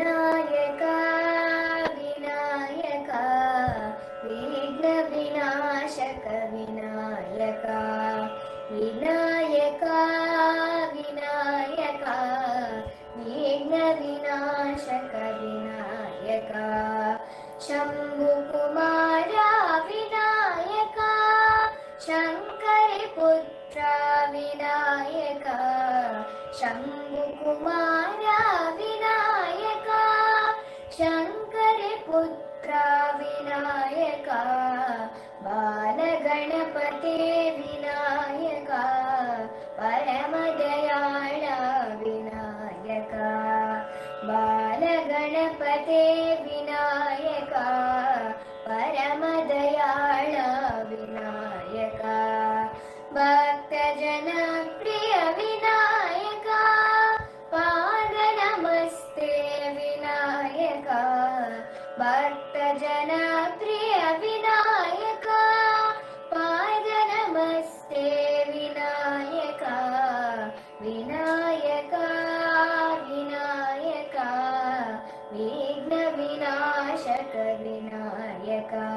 Vinayaka Vinayaka विघ्नविनाशक Vinayaka Vinayaka Vinayaka विघ्नविनाशक Vinayaka शम्भुकुमारा Vinayaka शङ्करपुत्रा Vinayaka शम्भुकुमारा Vinayaka शङ्करपुत्रा Vinayaka बालगणपते Vinayaka परमदयाळा Vinayaka बालगणपते Vinayaka परमदयाळा Vinayaka भक्तजनप्रिय Vinayaka पादनमस्ते Vinayaka भक्तजनप्रिय Vinayaka पादनमस्ते Vinayaka Vinayaka Vinayaka विघ्नविनाशक Vinayaka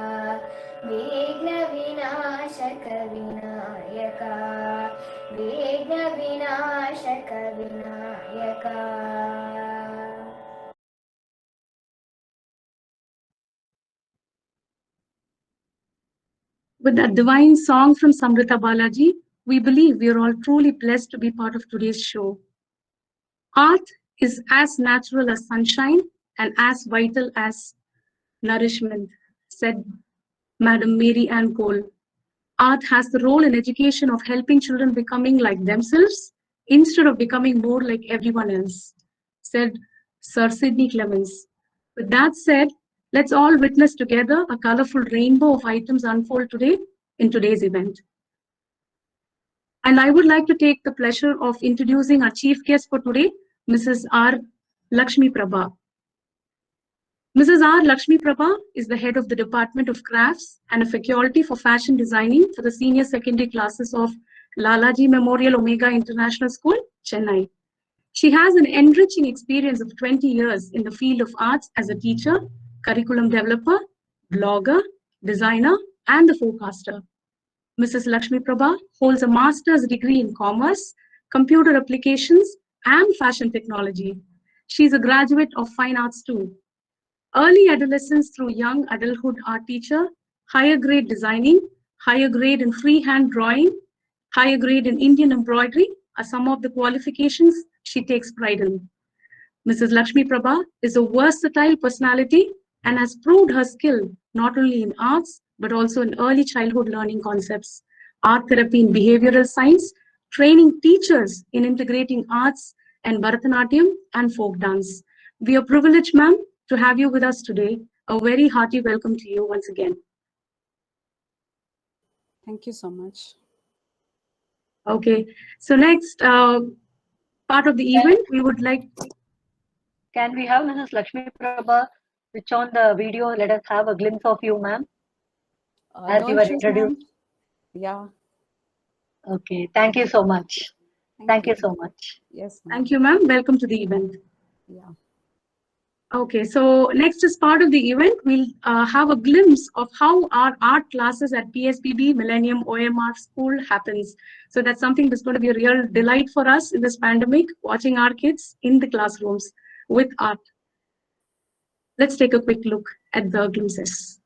विघ्नविनाशक Vinayaka विघ्नविनाशक Vinayaka. With that divine song from Samrita Balaji, we believe we are all truly blessed to be part of today's show. Art is as natural as sunshine and as vital as nourishment, said Madam Mary Ann Cole. Art has the role in education of helping children becoming like themselves instead of becoming more like everyone else, said Sir Sidney Clemens. With that said, let's all witness together a colorful rainbow of items unfold today in today's event. And I would like to take the pleasure of introducing our chief guest for today, Mrs. R. Lakshmi Prabha. Mrs. R. Lakshmi Prabha is the head of the Department of Crafts and a faculty for fashion designing for the senior secondary classes of Lalaji Memorial Omega International School, Chennai. She has an enriching experience of 20 years in the field of arts as a teacher, curriculum developer, blogger, designer, and the forecaster. Mrs. Lakshmi Prabha holds a master's degree in commerce, computer applications, and fashion technology. She is a graduate of fine arts too. Early adolescence through young adulthood art teacher, higher grade designing, higher grade in freehand drawing, higher grade in Indian embroidery are some of the qualifications she takes pride in. Mrs. Lakshmi Prabha is a versatile personality and has proved her skill not only in arts, but also in early childhood learning concepts, art therapy in behavioral science, training teachers in integrating arts and Bharatanatyam and folk dance. We are privileged, ma'am, to have you with us today. A very hearty welcome to you once again. Thank you so much. Okay, so next part of the event, we would like... Can we have Mrs. Lakshmi Prabha switch on the video? Let us have a glimpse of you, ma'am, as you were introduced. Yeah. Okay, thank you so much. Thank you so much. Yes. Thank you, ma'am. Welcome to the event. Yeah. Okay, so next as part of the event, we'll have a glimpse of how our art classes at PSBB Millennium OMR School happens. So that's something that's going to be a real delight for us in this pandemic, watching our kids in the classrooms with art. Let's take a quick look at the glimpses.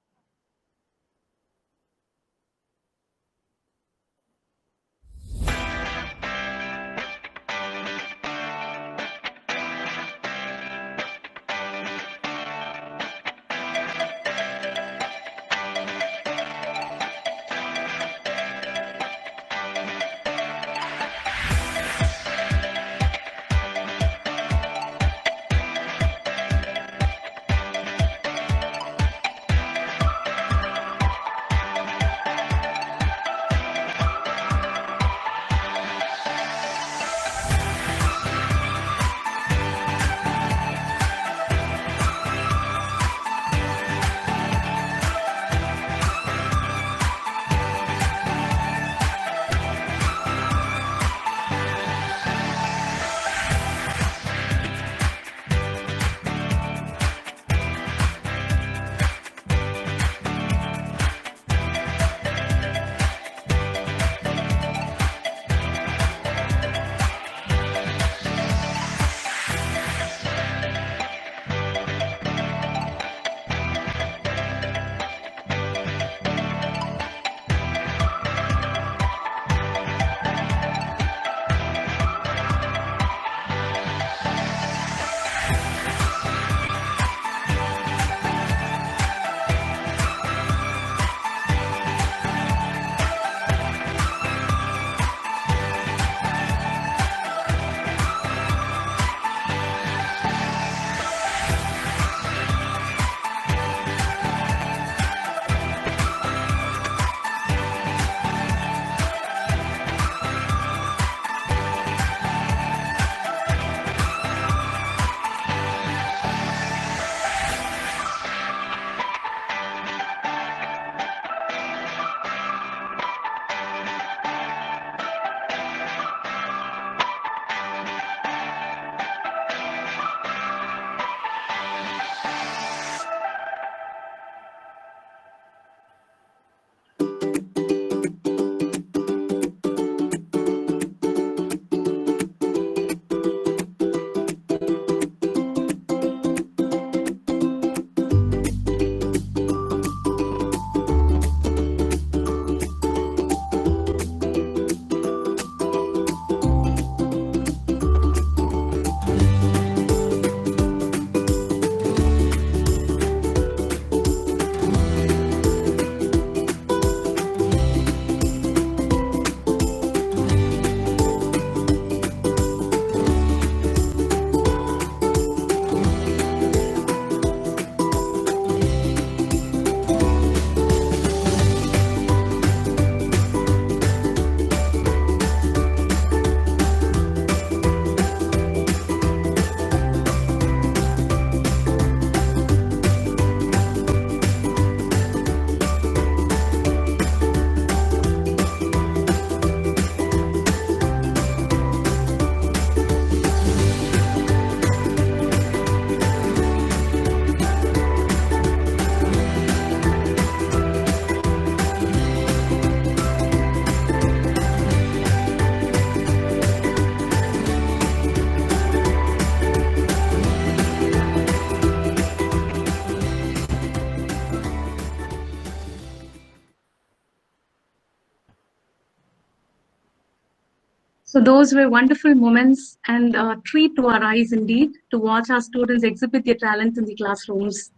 So those were wonderful moments and a treat to our eyes indeed to watch our students exhibit their talents in the classrooms.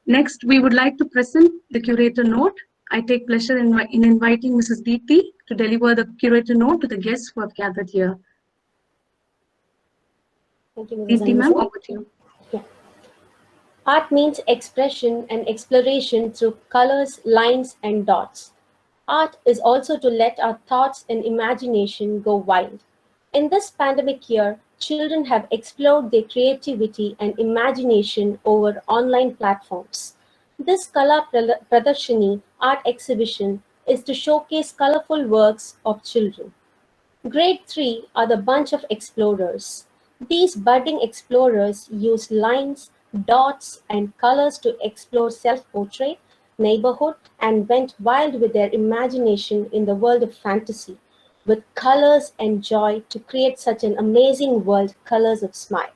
Next, we would like to present the curator note. I take pleasure in inviting Mrs. Deepthi to deliver the curator note to the guests who have gathered here. Thank you, Mrs. Deepthi ma'am, Anusha. over to you. Yeah. Art means expression and exploration through colors, lines, and dots. Art is also to let our thoughts and imagination go wild. In this pandemic year, children have explored their creativity and imagination over online platforms. This Kala Pradarshini art exhibition is to showcase colorful works of children. Grade 3 are the bunch of explorers. These budding explorers use lines, dots, and colors to explore self-portrait, neighborhood, and went wild with their imagination in the world of fantasy, with colors and joy to create such an amazing world, colors of smile.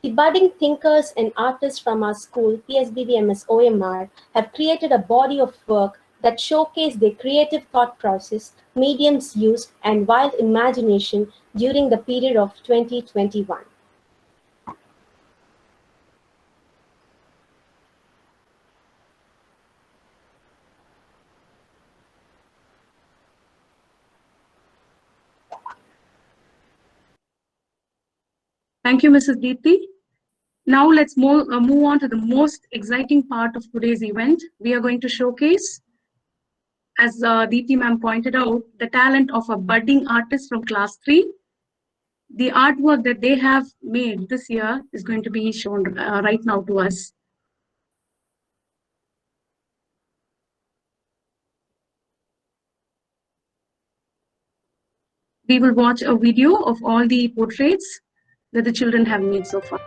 The budding thinkers and artists from our school, PSBBMS OMR, have created a body of work that showcase their creative thought process, mediums used, and wild imagination during the period of 2021. Thank you, Mrs. Deepthi. Now let's move on to the most exciting part of today's event. We are going to showcase, as Deepthi ma'am pointed out, the talent of a budding artist from class 3. The artwork that they have made this year is going to be shown right now to us. We will watch a video of all the portraits that the children have made so far.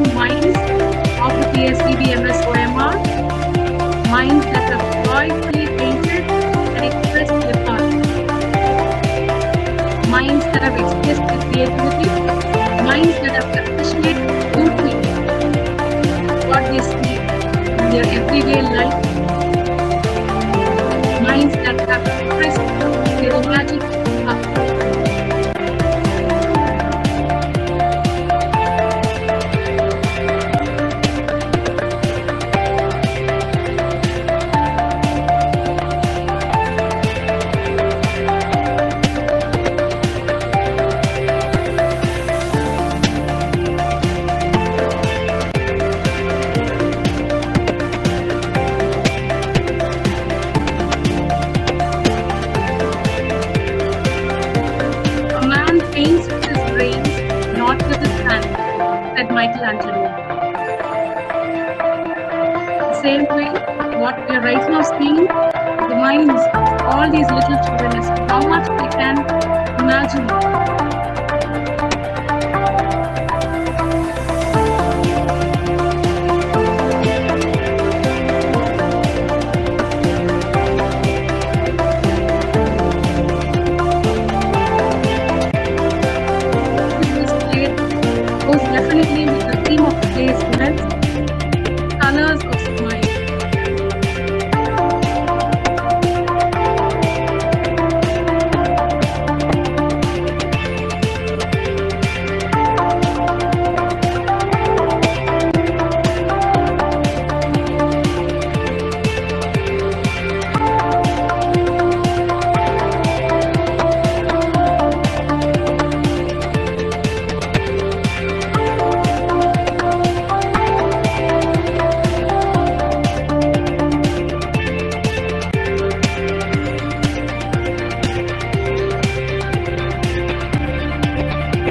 creating minds of the PSDB MSOMR, minds that have joyfully painted and expressed their thoughts, minds that have expressed their creativity, minds that have appreciated beauty, what they see in their everyday life, minds that have expressed their imagination up. A man paints with his brains, not with his hands, said Michelangelo. The same way, what we are right now seeing is the minds of all these little children as to how much they can imagine. This play goes definitely with the theme of the play, students. Colors of smile.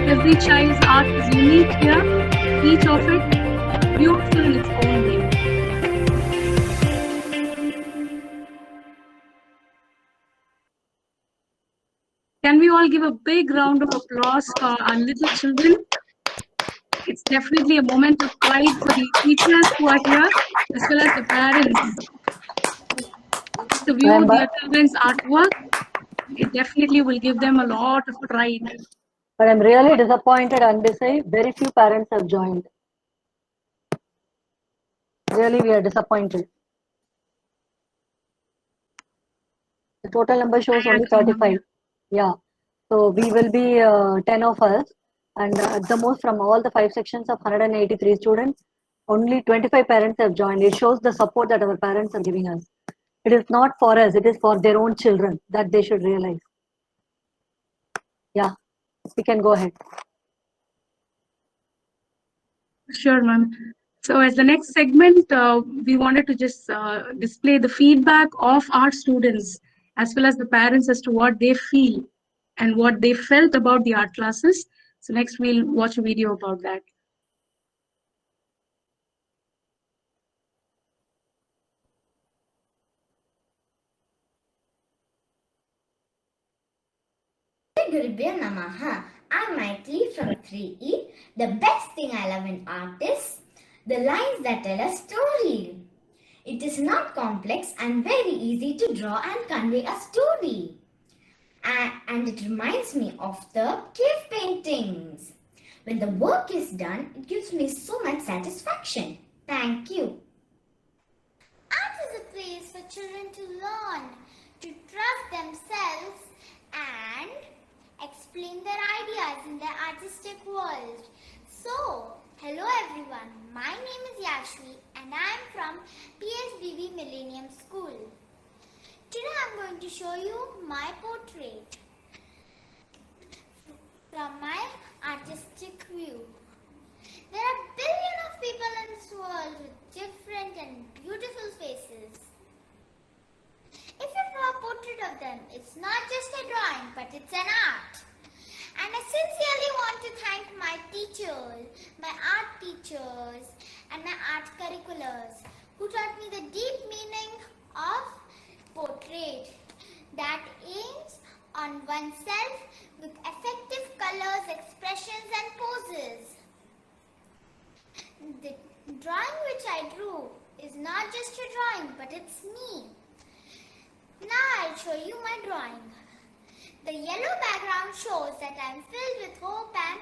Every child's art is unique here, each of it beautiful in its own way. Can we all give a big round of applause for our little children? It's definitely a moment of pride for the teachers who are here, as well as the parents. To view their children's artwork, it definitely will give them a lot of pride. But I'm really disappointed and they say very few parents have joined. Really, we are disappointed. The total number shows only 35. Yeah. So we will be 10 of us. And at the most, from all the 5 sections of 183 students, only 25 parents have joined. It shows the support that our parents are giving us. It is not for us, it is for their own children that they should realize. Yeah, we can go ahead. Sure, ma'am. So as the next segment, we wanted to just display the feedback of our students as well as the parents as to what they feel and what they felt about the art classes. So next we'll watch a video about that. Gurubhyo Namaha. I'm Maitli from 3E. The best thing I love in art is the lines that tell a story. It is not complex and very easy to draw and convey a story. And it reminds me of the cave paintings. When the work is done, it gives me so much satisfaction. Thank you. Art is a place for children to learn, to trust themselves and explain their ideas in their artistic world. So, hello everyone, my name is Yashvi and I am from PSBB Millennium School. Today I am going to show you my portrait from my artistic view. There are billions of people in this world with different and beautiful faces. If you draw a portrait of them, it's not just a drawing, but it's an art. And I sincerely want to thank my teachers, my art teachers, and my art curriculars who taught me the deep meaning of portrait that aims on oneself with effective colors, expressions, and poses. The drawing which I drew is not just a drawing, but it's me. Now I'll show you my drawing. The yellow background shows that I'm filled with hope and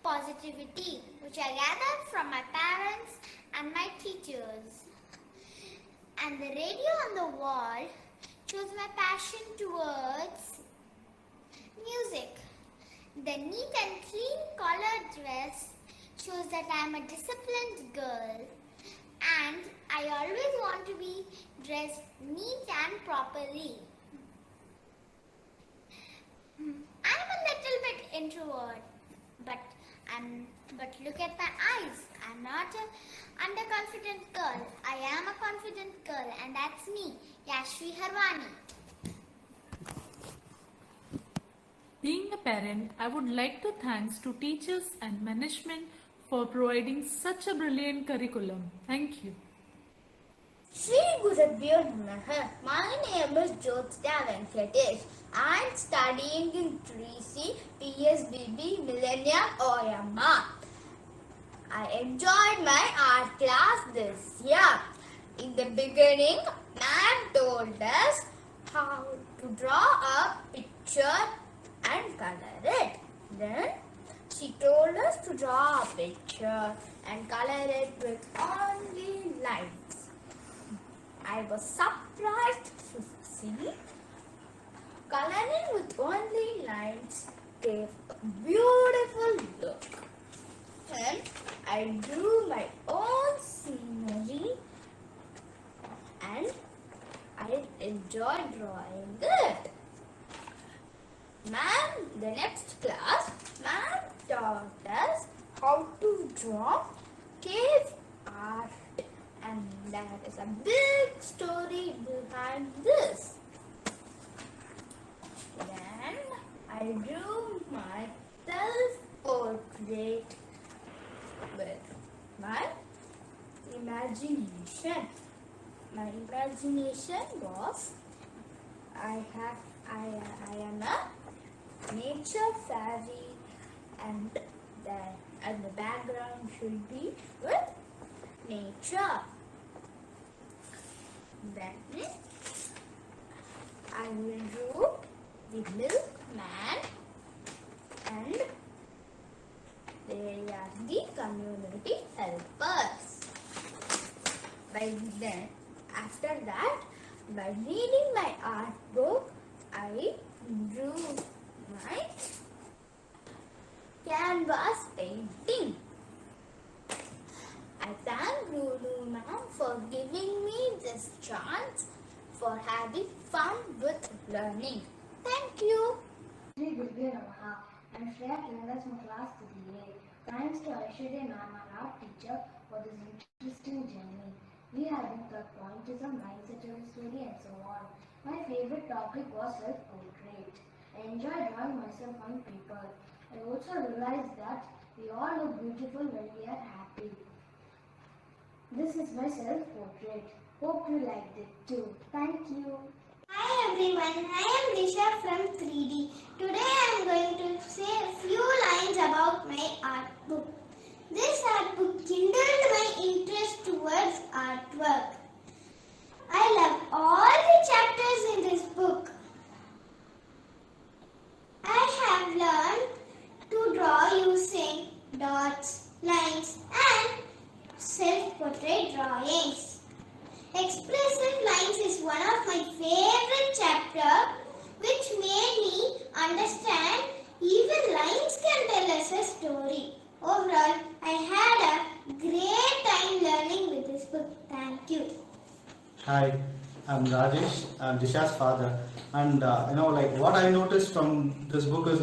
positivity, which I gathered from my parents and my teachers. And the radio on the wall shows my passion towards music. The neat and clean collared dress shows that I'm a disciplined girl and I always want to be dressed neat and properly. I'm a little bit introvert, but look at my eyes. I'm not an underconfident girl. I am a confident girl, and that's me, Yashvi Harwani. Being a parent, I would like to thank to teachers and management for providing such a brilliant curriculum. Thank you. Shri Gurabhyo Namaha. My name is Jyotsna Venkatesh. I am studying in 3C PSBB Millennium OMR. I enjoyed my art class this year. In the beginning, ma'am told us how to draw a picture and color it. Then she told us to draw a picture and color it with only lines. I was surprised to see coloring with only lines gave a beautiful look. Then I drew my own scenery and I enjoyed drawing it. Ma'am, the next class, ma'am taught us how to draw cave art, and there is a big story behind this. Then I drew my self-portrait with my imagination. My imagination was I am a nature fairy, and the background should be with nature. Then I will draw the milkman, and they are the community helpers. After that, by reading my art book, I drew my canvas painting. I thank Lulu ma'am for giving me this chance for having fun with learning. Thank you. Shri Gurubhyo Namaha. I'm Shreya Kirandas from class 3A. Thanks to Aishwarya ma'am, our art teacher, for this interesting journey. We have been taught pointism, mindset of the story, and so on. My favorite topic was self-portrait. I enjoy drawing myself on paper. I also realized that we all look beautiful when we are happy. This is my self-portrait. Hope you liked it too. Thank you. Hi everyone, I am Disha from 3D. Today I am going to say a few lines about my art book. This art book kindled my interest towards artwork. I love all the chapters in this book. I have learned to draw using dots, lines and self-portrait drawings. Expressive lines is one of my favorite chapters, which made me understand even lines can tell us a story. Overall, I had a great time learning with this book. Thank you. Hi, I'm Rajesh. I'm Disha's father, and what I noticed from this book is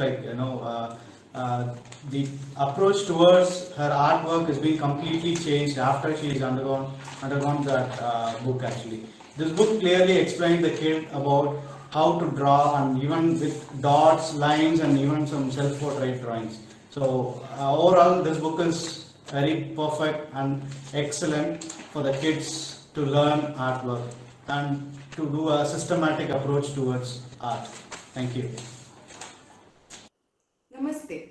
the approach towards her artwork is being completely changed after she's undergone that book. Actually, this book clearly explained the kid about how to draw, and even with dots, lines, and even some self-portrait drawings. So overall, this book is very perfect and excellent for the kids to learn artwork and to do a systematic approach towards art. Thank you. Namaste.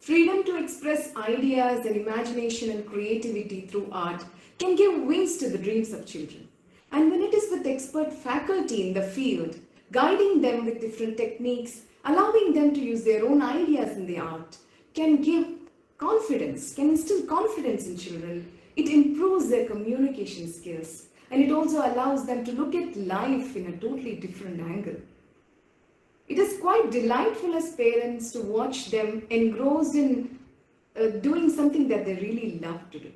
Freedom to express ideas and imagination and creativity through art can give wings to the dreams of children. And when it is with expert faculty in the field, guiding them with different techniques, allowing them to use their own ideas in the art, can give confidence, can instill confidence in children. It improves their communication skills and it also allows them to look at life in a totally different angle. It is quite delightful as parents to watch them engrossed in doing something that they really love to do.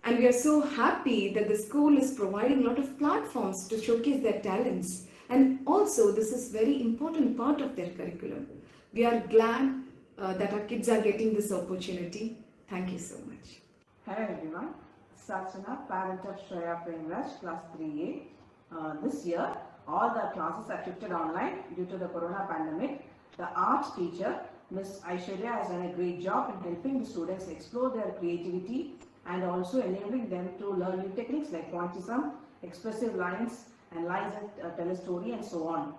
And we are so happy that the school is providing a lot of platforms to showcase their talents. And also, this is very important part of their curriculum. We are glad that our kids are getting this opportunity. Thank you so much. Hello everyone, Sachana, parent of Shreya Premraj, class 3A. This year, all the classes are shifted online due to the corona pandemic. The art teacher, Miss Aishwarya, has done a great job in helping the students explore their creativity and also enabling them to learn new techniques like pointillism, expressive lines and lines that tell a story and so on.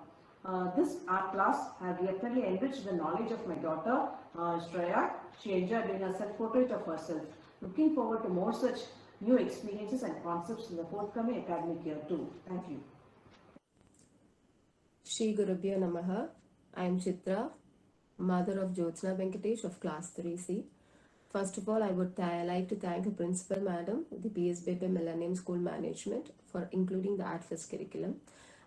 This art class has definitely enriched the knowledge of my daughter, Shreya. She enjoyed doing a self-portrait of herself. Looking forward to more such new experiences and concepts in the forthcoming academic year too. Thank you. Shri Gurubhyo Namaha. I am Chitra, mother of Jyotsna Venkatesh of class 3C. First of all, I would like to thank the principal madam, the BSBP Millennium School Management for including the Art Fest curriculum.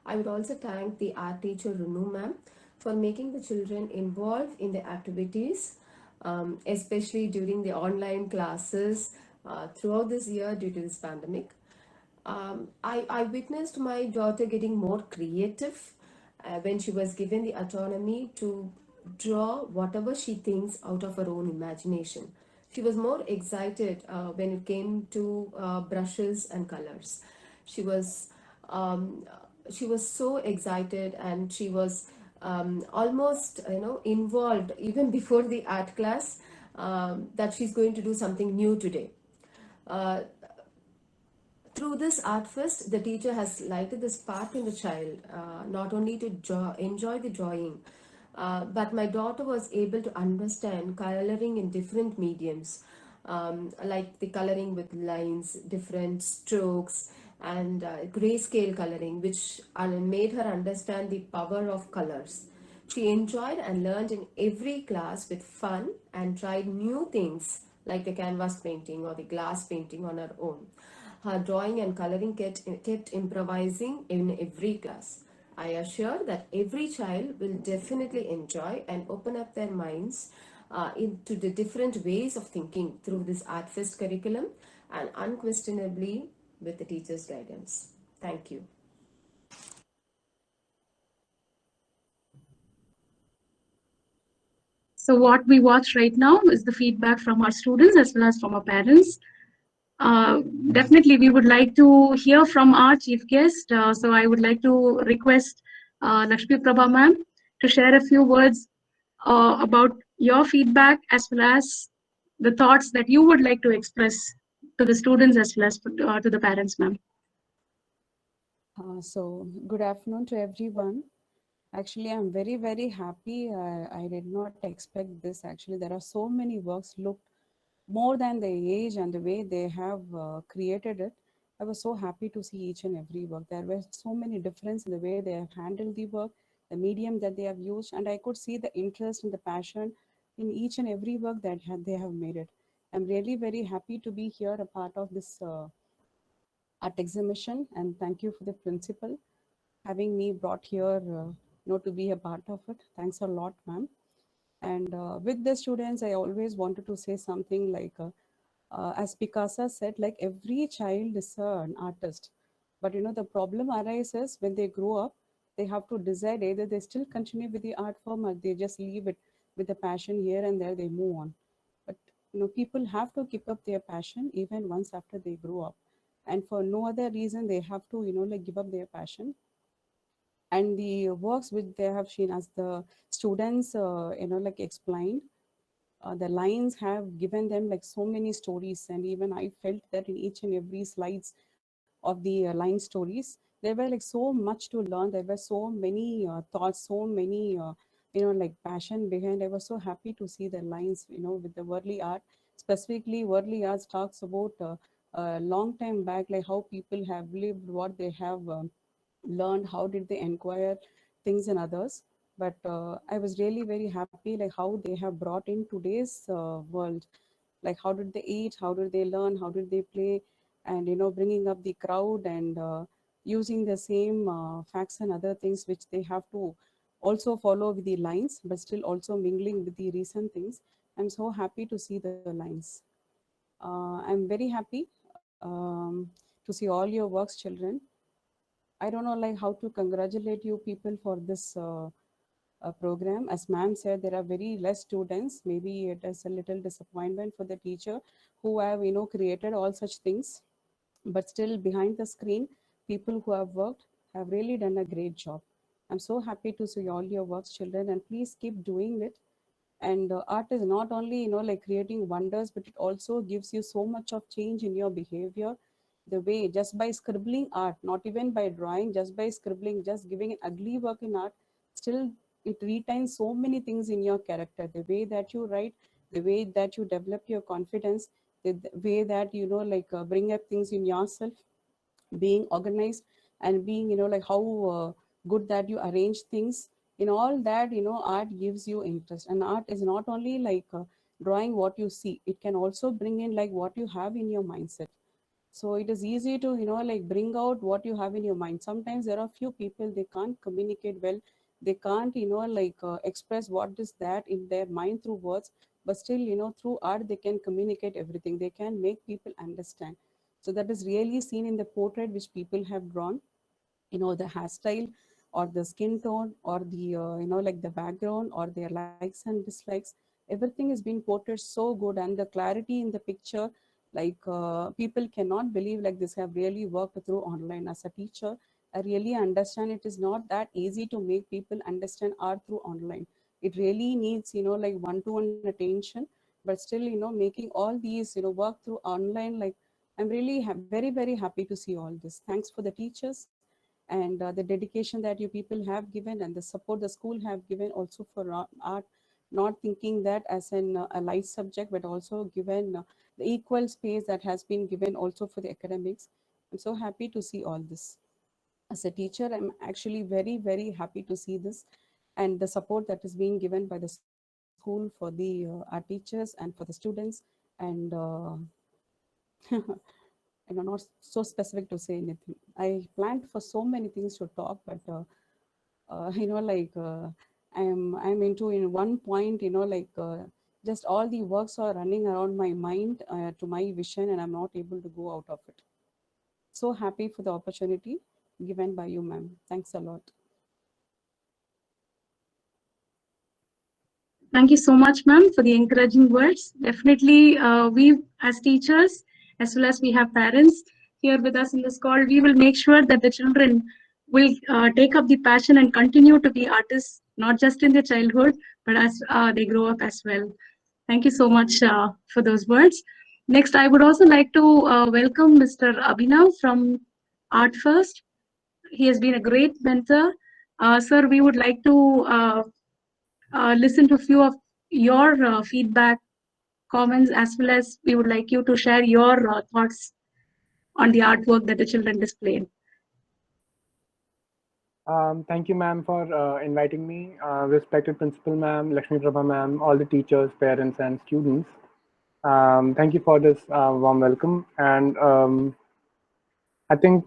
I would also thank the art teacher Runu ma'am for making the children involved in the activities, especially during the online classes throughout this year due to this pandemic. I witnessed my daughter getting more creative when she was given the autonomy to draw whatever she thinks out of her own imagination. She was more excited when it came to brushes and colors. She was um, she was so excited and she was almost involved even before the art class, that she's going to do something new today. Uh, Through this art fest, the teacher has lighted the spark in the child, not only to enjoy the drawing, but my daughter was able to understand coloring in different mediums, like the coloring with lines, different strokes, and grayscale coloring, which made her understand the power of colors. She enjoyed and learned in every class with fun and tried new things like the canvas painting or the glass painting on her own. Her drawing and coloring kept improvising in every class. I assure that every child will definitely enjoy and open up their minds into the different ways of thinking through this Art Fest curriculum and unquestionably with the teacher's guidance. Thank you. So what we watch right now is the feedback from our students as well as from our parents. Definitely, we would like to hear from our chief guest. So I would like to request Lakshmi Prabha ma'am to share a few words about your feedback as well as the thoughts that you would like to express to the students as well as to the parents, ma'am. So good afternoon to everyone. Actually, I'm very, very happy. I did not expect this. Actually, there are so many works looked more than the age and the way they have created it. I was so happy to see each and every work. There were so many difference in the way they have handled the work, the medium that they have used, and I could see the interest and the passion in each and every work that they have made it. I'm really very happy to be here, a part of this art exhibition, and thank you for the principal having me brought here, to be a part of it. Thanks a lot, ma'am. And with the students, I always wanted to say something like, as Picasso said, like every child is an artist. But the problem arises when they grow up, they have to decide either they still continue with the art form or they just leave it with the passion here and there, they move on. But people have to keep up their passion even once after they grow up. And for no other reason, they have to, give up their passion. And the works which they have seen, as the students explained, the lines have given them like so many stories, and even I felt that in each and every slides of the line stories, there were like so much to learn. There were so many thoughts, so many like passion behind. I was so happy to see the lines, with the Worldly art. Specifically, Worldly arts talks about a long time back, like how people have lived, what they have learned, how did they acquire things in others. But I was really very happy, like how they have brought in today's world, like how did they eat, how did they learn, how did they play, and bringing up the crowd, and using the same facts and other things which they have to also follow with the lines, but still also mingling with the recent things. I'm so happy to see the lines. I'm very happy to see all your works, children. I don't know like how to congratulate you people for this program. As ma'am said, there are very less students. Maybe it is a little disappointment for the teacher who have created all such things. But still, behind the screen, people who have worked have really done a great job. I'm so happy to see all your works, children, and please keep doing it. And art is not only like creating wonders, but it also gives you so much of change in your behavior. The way, just by scribbling art, not even by drawing, just by scribbling, just giving an ugly work in art, still it retains so many things in your character. The way that you write, the way that you develop your confidence, the way that like bring up things in yourself, being organized, and being like how good that you arrange things. In all that, art gives you interest. And art is not only like drawing what you see, it can also bring in like what you have in your mindset. So it is easy to like bring out what you have in your mind. Sometimes there are few people, they can't communicate well, they can't like express what is that in their mind through words, but still through art they can communicate everything, they can make people understand. So that is really seen in the portrait which people have drawn. The hairstyle, or the skin tone, or the like the background, or their likes and dislikes, everything is being portrayed so good, and the clarity in the picture, like people cannot believe like this have really worked through online. As a teacher, I really understand it is not that easy to make people understand art through online. It really needs like one-to-one attention. But still making all these work through online, like I'm really very very happy to see all this. Thanks for the teachers, and the dedication that you people have given, and the support the school have given also for art, not thinking that as a light subject, but also given the equal space that has been given also for the academics. I'm so happy to see all this. As a teacher, I'm actually very very happy to see this, and the support that is being given by the school for the our teachers and for the students. And I'm not so specific to say anything. I planned for so many things to talk, but like I'm into in one point, like just all the works are running around my mind to my vision, and I'm not able to go out of it. So happy for the opportunity given by you, ma'am. Thanks a lot. Thank you so much, ma'am, for the encouraging words. Definitely, we as teachers, as well as we have parents here with us in this call, we will make sure that the children will take up the passion and continue to be artists, not just in their childhood, but as they grow up as well. Thank you so much for those words. Next, I would also like to welcome Mr. Abhinav from Art First. He has been a great mentor. Sir, we would like to listen to a few of your feedback, comments, as well as we would like you to share your thoughts on the artwork that the children displayed. Thank you, ma'am, for inviting me. Respected principal, ma'am, Lakshmi Prabha, ma'am, all the teachers, parents, and students. Thank you for this warm welcome. And I think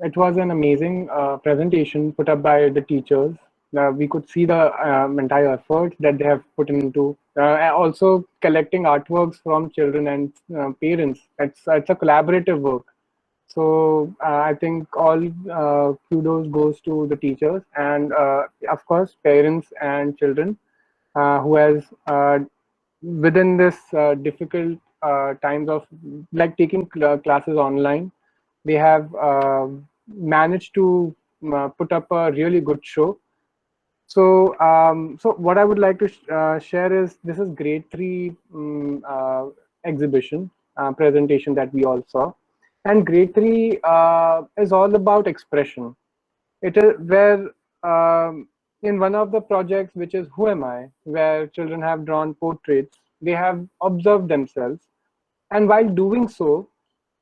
it was an amazing presentation put up by the teachers. We could see the entire effort that they have put into also collecting artworks from children and parents. It's a collaborative work. So I think all kudos goes to the teachers and of course parents and children who has within this difficult times of like taking classes online, they have managed to put up a really good show. So so what I would like to share is this is grade 3 exhibition presentation that we all saw. And grade 3 is all about expression. It is where in one of the projects, which is Who Am I, where children have drawn portraits, they have observed themselves. And while doing so,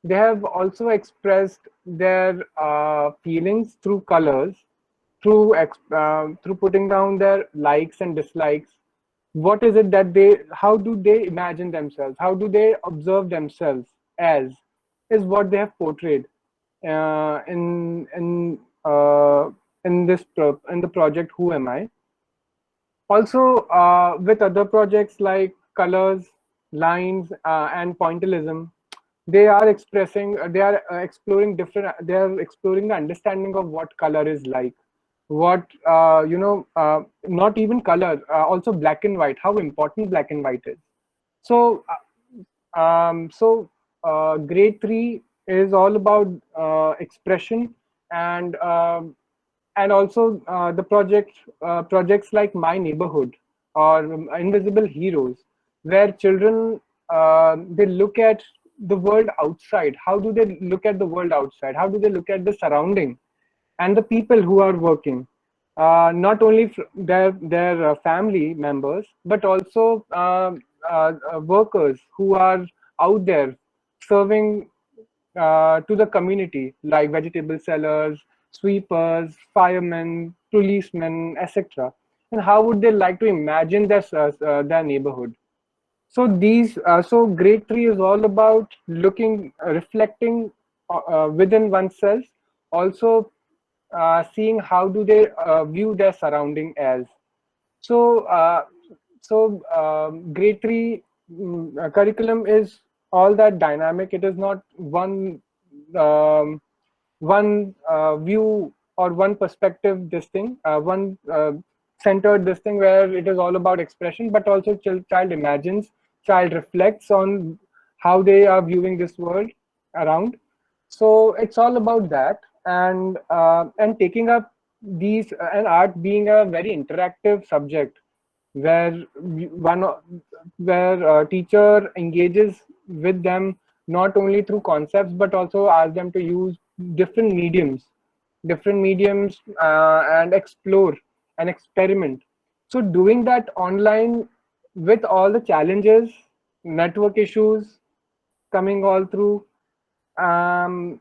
they have also expressed their feelings through colors, through putting down their likes and dislikes. What is it that how do they imagine themselves? How do they observe themselves as, is what they have portrayed uh, in in uh, in the project Who Am I. Also, with other projects like colors, lines, and pointillism, they are expressing, they are exploring the understanding of what color is like, what, not even color, also black and white, how important black and white is. So, grade 3 is all about expression, and also the projects like My Neighborhood or Invisible Heroes, where children, they look at the world outside. How do they look at the world outside? How do they look at the surrounding and the people who are working? Not only their family members, but also workers who are out there serving to the community, like vegetable sellers, sweepers, firemen, policemen, etc. And how would they like to imagine their neighborhood? So grade 3 is all about looking, reflecting within oneself, also seeing how do they view their surrounding as. So, grade 3 curriculum is all that dynamic. It is not um, one view or one perspective, this thing, one centered this thing where it is all about expression, but also child imagines, child reflects on how they are viewing this world around. So it's all about that, and taking up these, and art being a very interactive subject, where teacher engages with them not only through concepts, but also ask them to use different mediums, and explore and experiment. So doing that online, with all the challenges, network issues coming all through, um,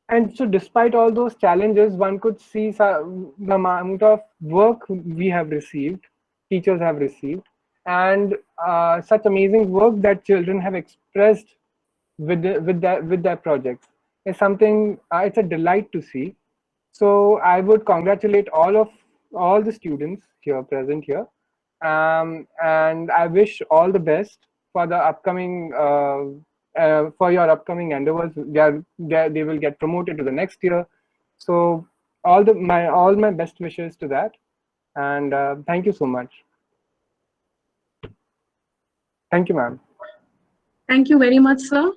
and so despite all those challenges, one could see the amount of work we have received, teachers have received, and such amazing work that children have expressed with their projects is something, it's a delight to see. So I would congratulate all the students here present here, and I wish all the best for the upcoming for your upcoming endeavors. They will get promoted to the next year. So all my best wishes to that, and thank you so much. Thank you, ma'am. Thank you very much, sir.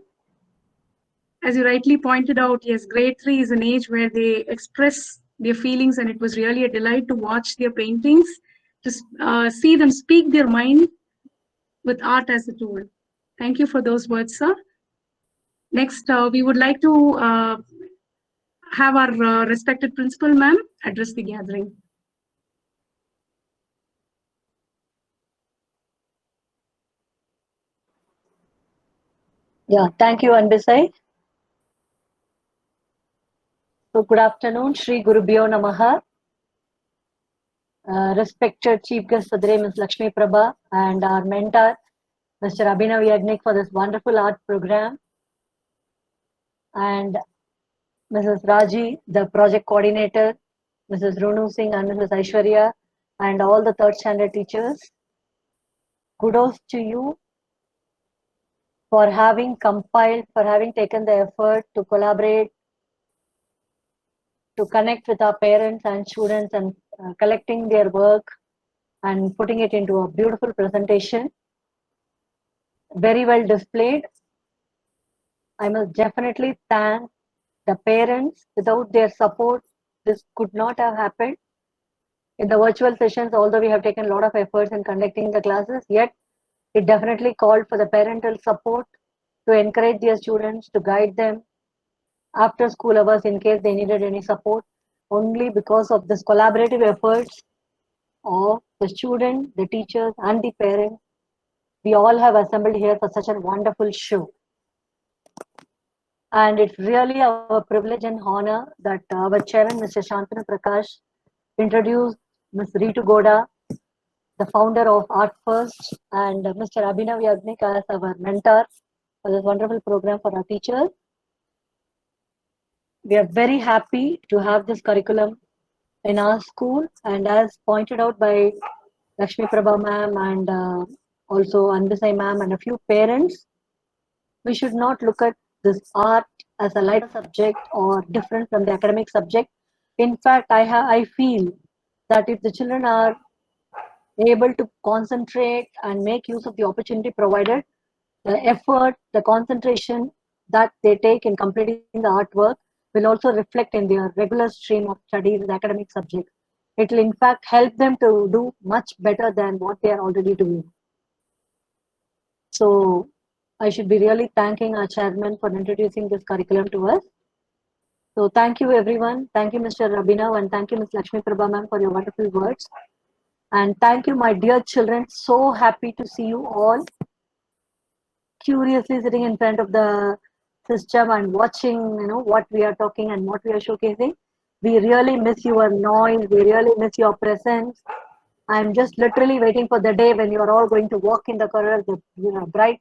As you rightly pointed out, yes, grade 3 is an age where they express their feelings, and it was really a delight to watch their paintings, to see them speak their mind with art as a tool. Thank you for those words, sir. Next, we would like to have our respected principal, ma'am, address the gathering. Yeah, thank you, Anbisai. So good afternoon, Shri Gurubhyo Namaha. Respected Chief Guest today, Ms. Lakshmi Prabha, and our mentor, Mr. Abhinav Yagnik, for this wonderful art program, and Mrs. Raji, the project coordinator, Mrs. Runu Singh and Mrs. Aishwarya, and all the third standard teachers. Kudos to you for having compiled, for having taken the effort to collaborate, to connect with our parents and students, and collecting their work and putting it into a beautiful presentation. Very well displayed. I must definitely thank the parents. Without their support, this could not have happened. In the virtual sessions, although we have taken a lot of efforts in conducting the classes, yet it definitely called for the parental support to encourage their students, to guide them after school hours in case they needed any support. Only because of this collaborative efforts, of the student, the teachers, and the parents. We all have assembled here for such a wonderful show. And it's really our privilege and honor that our chairman, Mr. Shantanu Prakash, introduced Ms. Ritu Goda, the founder of Art First, and Mr. Abhinav Yagnik as our mentor for this wonderful program for our teachers. We are very happy to have this curriculum in our school, and as pointed out by Lakshmi Prabha ma'am and also Andasai ma'am and a few parents, we should not look at this art as a lighter subject or different from the academic subject. In fact, I feel that if the children are able to concentrate and make use of the opportunity provided, the effort, the concentration that they take in completing the artwork will also reflect in their regular stream of studies in the academic subject. It will in fact help them to do much better than what they are already doing. So I should be really thanking our chairman for introducing this curriculum to us. So thank you everyone. Thank you Mr. Rabinav and thank you Ms. Lakshmi Prabha ma'am for your wonderful words. And thank you my dear children. So happy to see you all curiously sitting in front of the system and watching what we are talking and what we are showcasing. We really miss your noise. We really miss your presence. I'm just literally waiting for the day when you are all going to walk in the corridors with bright,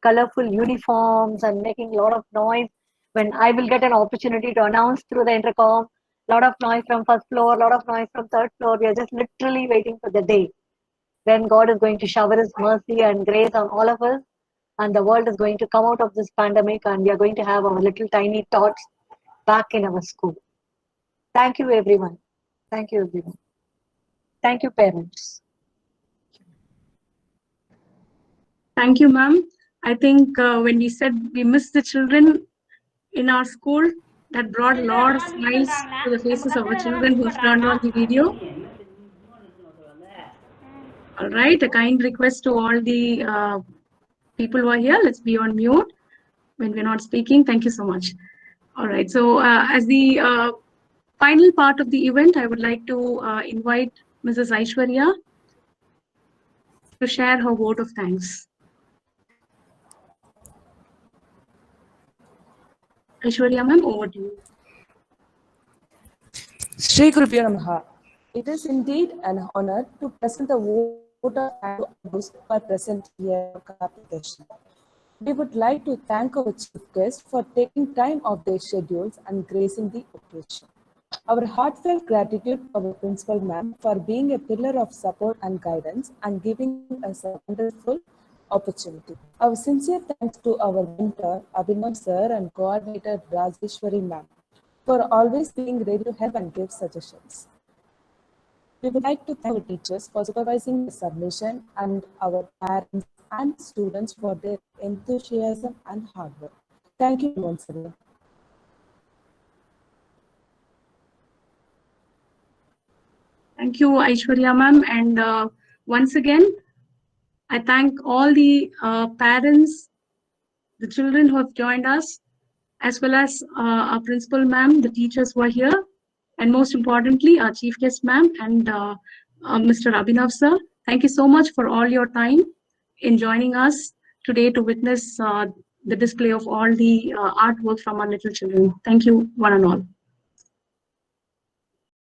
colorful uniforms and making a lot of noise. When I will get an opportunity to announce through the intercom, a lot of noise from first floor, a lot of noise from third floor. We are just literally waiting for the day when God is going to shower His mercy and grace on all of us, and the world is going to come out of this pandemic, and we are going to have our little tiny tots back in our school. Thank you, everyone. Thank you, everyone. Thank you, parents. Thank you, ma'am. I think when we said we miss the children in our school, that brought a lot of smiles to the faces of our children who have turned on the video. All right, a kind request to all the people who are here. Let's be on mute when we're not speaking. Thank you so much. All right, so as the final part of the event, I would like to invite Mrs. Aishwarya to share her vote of thanks. Aishwarya ma'am, over to you. Shri Gurubhyo Namaha. It is indeed an honor to present the vote of thanks to those who are present here for application. We would like to thank our chief guest for taking time off their schedules and gracing the occasion. Our heartfelt gratitude to our principal ma'am for being a pillar of support and guidance and giving us a wonderful opportunity. Our sincere thanks to our mentor Abhinav sir and coordinator Rajeshwari ma'am for always being ready to help and give suggestions. We would like to thank our teachers for supervising the submission and our parents and students for their enthusiasm and hard work. Thank you once again. Thank you, Aishwarya ma'am. And once again, I thank all the parents, the children who have joined us, as well as our principal ma'am, the teachers who are here, and most importantly, our chief guest ma'am and Mr. Abhinav sir. Thank you so much for all your time in joining us today to witness the display of all the artwork from our little children. Thank you, one and all.